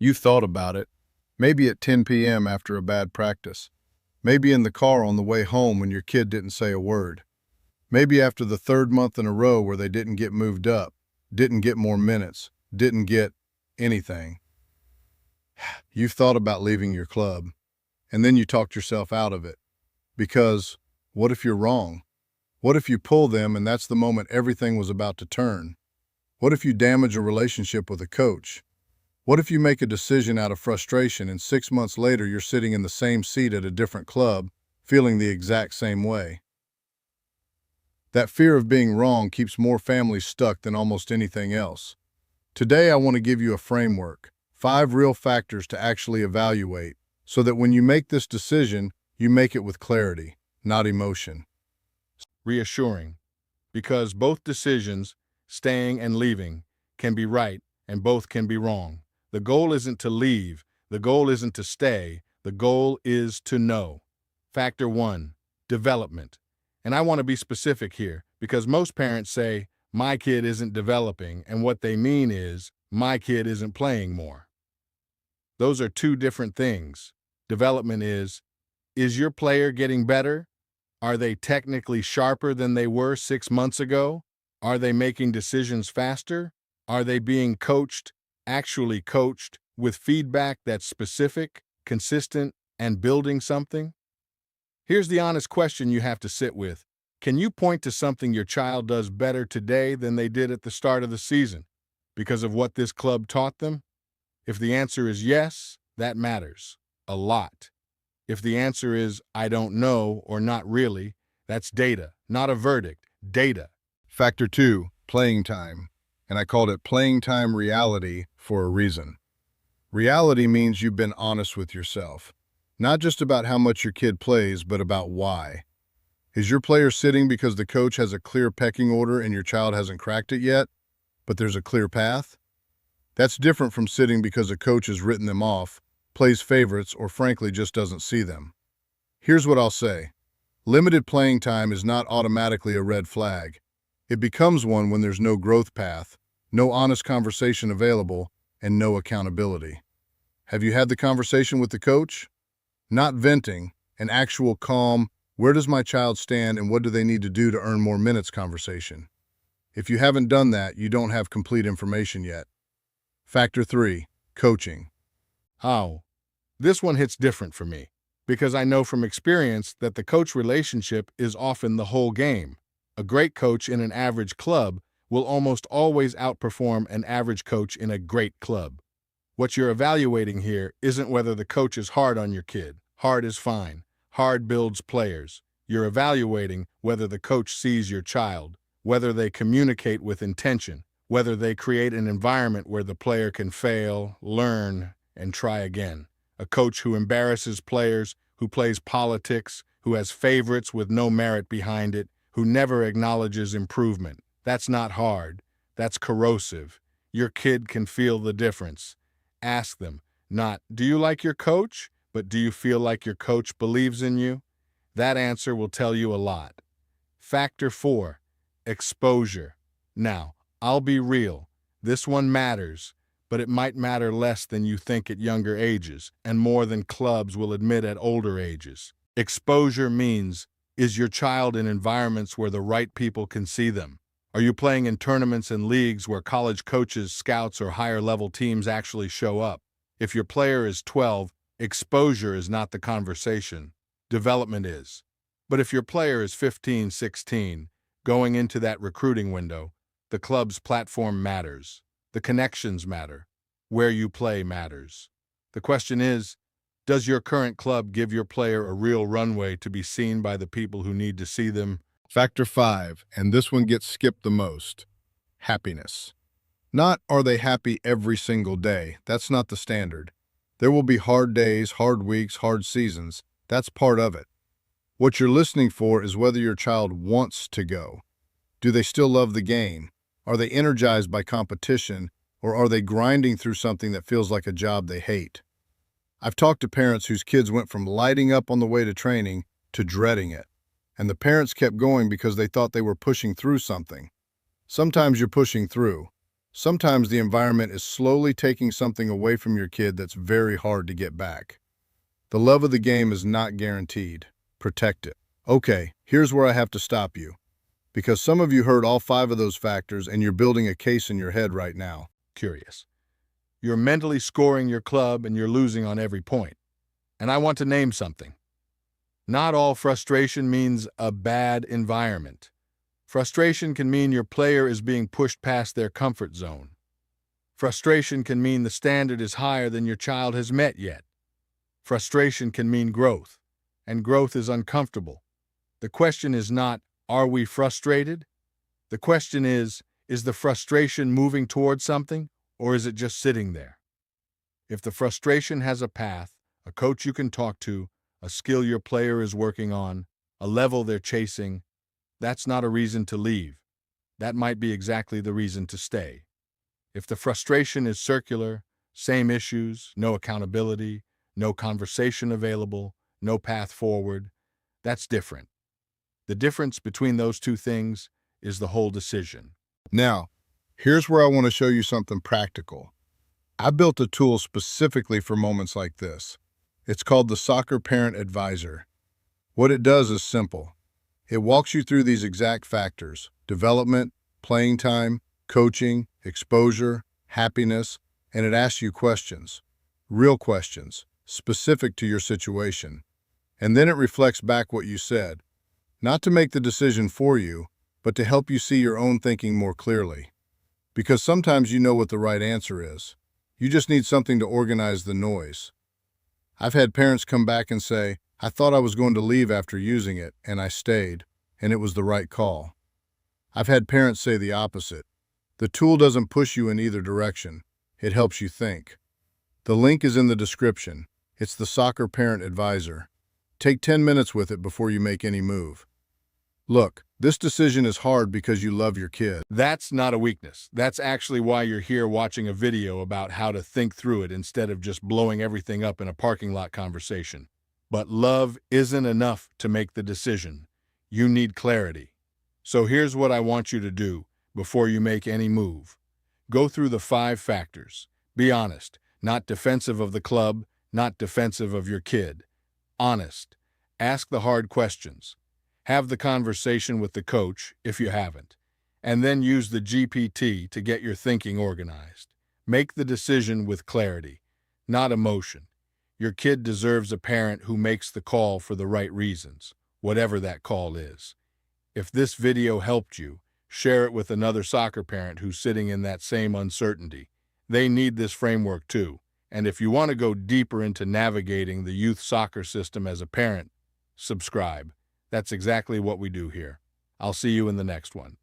You thought about it, maybe at 10 p.m. after a bad practice, maybe in the car on the way home when your kid didn't say a word, maybe after the third month in a row where they didn't get moved up, didn't get more minutes, didn't get anything. You've thought about leaving your club, and then you talked yourself out of it. Because what if you're wrong? What if you pull them and that's the moment everything was about to turn? What if you damage a relationship with a coach? What if you make a decision out of frustration and 6 months later you're sitting in the same seat at a different club, feeling the exact same way? That fear of being wrong keeps more families stuck than almost anything else. Today I want to give you a framework, 5 real factors to actually evaluate, so that when you make this decision, you make it with clarity, not emotion. Reassuring, because both decisions, staying and leaving, can be right and both can be wrong. The goal isn't to leave, the goal isn't to stay, the goal is to know. Factor 1, development. And I want to be specific here, because most parents say, my kid isn't developing, and what they mean is, my kid isn't playing more. Those are two different things. Development is your player getting better? Are they technically sharper than they were 6 months ago? Are they making decisions faster? Are they being coached, actually coached, with feedback that's specific, consistent, and building something? Here's the honest question you have to sit with. Can you point to something your child does better today than they did at the start of the season because of what this club taught them? If the answer is yes, that matters a lot. If the answer is I don't know or not really, that's data, not a verdict, data. Factor 2, playing time. And I called it playing time reality for a reason. Reality means you've been honest with yourself. Not just about how much your kid plays, but about why. Is your player sitting because the coach has a clear pecking order and your child hasn't cracked it yet, but there's a clear path? That's different from sitting because a coach has written them off, plays favorites, or frankly just doesn't see them. Here's what I'll say. Limited playing time is not automatically a red flag. It becomes one when there's no growth path, no honest conversation available, and no accountability. Have you had the conversation with the coach? Not venting, an actual calm, where does my child stand and what do they need to do to earn more minutes conversation. If you haven't done that, you don't have complete information yet. Factor 3, coaching. How? This one hits different for me, because I know from experience that the coach relationship is often the whole game. A great coach in an average club will almost always outperform an average coach in a great club. What you're evaluating here isn't whether the coach is hard on your kid. Hard is fine. Hard builds players. You're evaluating whether the coach sees your child, whether they communicate with intention, whether they create an environment where the player can fail, learn, and try again. A coach who embarrasses players, who plays politics, who has favorites with no merit behind it, who never acknowledges improvement. That's not hard. That's corrosive. Your kid can feel the difference. Ask them, not, do you like your coach? But do you feel like your coach believes in you? That answer will tell you a lot. Factor 4, exposure. Now, I'll be real. This one matters, but it might matter less than you think at younger ages, and more than clubs will admit at older ages. Exposure means, is your child in environments where the right people can see them? Are you playing in tournaments and leagues where college coaches, scouts, or higher-level teams actually show up? If your player is 12, exposure is not the conversation. Development is. But if your player is 15, 16, going into that recruiting window, the club's platform matters. The connections matter. Where you play matters. The question is, does your current club give your player a real runway to be seen by the people who need to see them? Factor 5, and this one gets skipped the most. Happiness. Not are they happy every single day. That's not the standard. There will be hard days, hard weeks, hard seasons. That's part of it. What you're listening for is whether your child wants to go. Do they still love the game? Are they energized by competition, or are they grinding through something that feels like a job they hate? I've talked to parents whose kids went from lighting up on the way to training to dreading it, and the parents kept going because they thought they were pushing through something. Sometimes you're pushing through, Sometimes the environment is slowly taking something away from your kid that's very hard to get back. The love of the game is not guaranteed. Protect it. Okay, here's where I have to stop you, because some of you heard all 5 of those factors and you're building a case in your head right now. Curious. You're mentally scoring your club and you're losing on every point. And I want to name something. Not all frustration means a bad environment. Frustration can mean your player is being pushed past their comfort zone. Frustration can mean the standard is higher than your child has met yet. Frustration can mean growth, and growth is uncomfortable. The question is not, are we frustrated? The question is the frustration moving towards something, or is it just sitting there? If the frustration has a path, a coach you can talk to, a skill your player is working on, a level they're chasing, that's not a reason to leave. That might be exactly the reason to stay. If the frustration is circular, same issues, no accountability, no conversation available, no path forward, that's different. The difference between those two things is the whole decision. Now, here's where I want to show you something practical. I built a tool specifically for moments like this. It's called the Soccer Parent Advisor. What it does is simple. It walks you through these exact factors: development, playing time, coaching, exposure, happiness, and it asks you questions, real questions, specific to your situation. And then it reflects back what you said, not to make the decision for you, but to help you see your own thinking more clearly. Because sometimes you know what the right answer is. You just need something to organize the noise. I've had parents come back and say, I thought I was going to leave after using it, and I stayed, and it was the right call. I've had parents say the opposite. The tool doesn't push you in either direction. It helps you think. The link is in the description. It's the Soccer Parent Advisor. Take 10 minutes with it before you make any move. Look, this decision is hard because you love your kid. That's not a weakness. That's actually why you're here watching a video about how to think through it instead of just blowing everything up in a parking lot conversation. But love isn't enough to make the decision. You need clarity. So here's what I want you to do before you make any move. Go through the 5 factors. Be honest, not defensive of the club, not defensive of your kid. Honest. Ask the hard questions. Have the conversation with the coach, if you haven't, and then use the GPT to get your thinking organized. Make the decision with clarity, not emotion. Your kid deserves a parent who makes the call for the right reasons, whatever that call is. If this video helped you, share it with another soccer parent who's sitting in that same uncertainty. They need this framework too. And if you want to go deeper into navigating the youth soccer system as a parent, subscribe. That's exactly what we do here. I'll see you in the next one.